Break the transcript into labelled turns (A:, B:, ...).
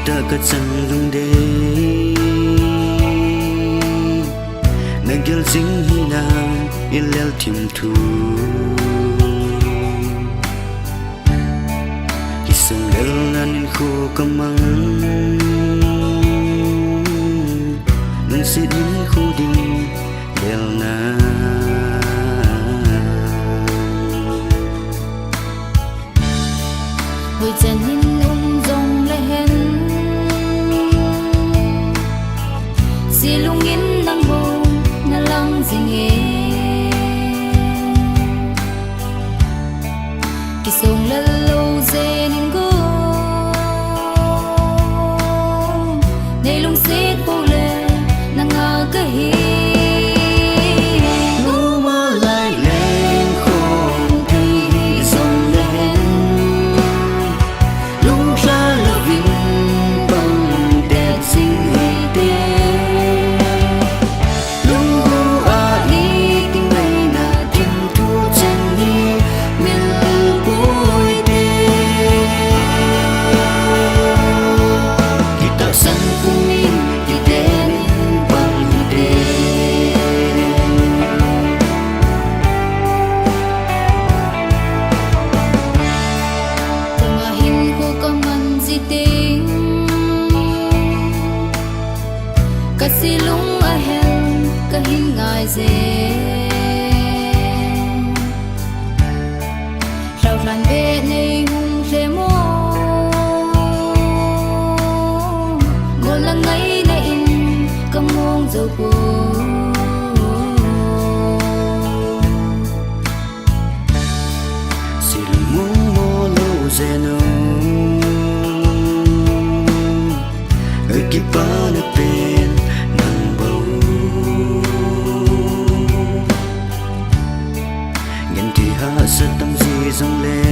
A: ta cất chân lung đê nàng gel dính hi nàng in leo tìm thu khi sương leo nan in khô cầm măng nàng sẽ đến khô đình leo na
B: hồi chân in dòng lên si lung in nang bông na lang zinge ki song la lo zen go nei lung sit po le na nga ka hi si lung a hen ka hin ngai ze rau ran ve nei hung se mo ngol la ngai na in ka mong zo po
A: si lung mo lo ze no equipa na pe sa tâm gì dòng lên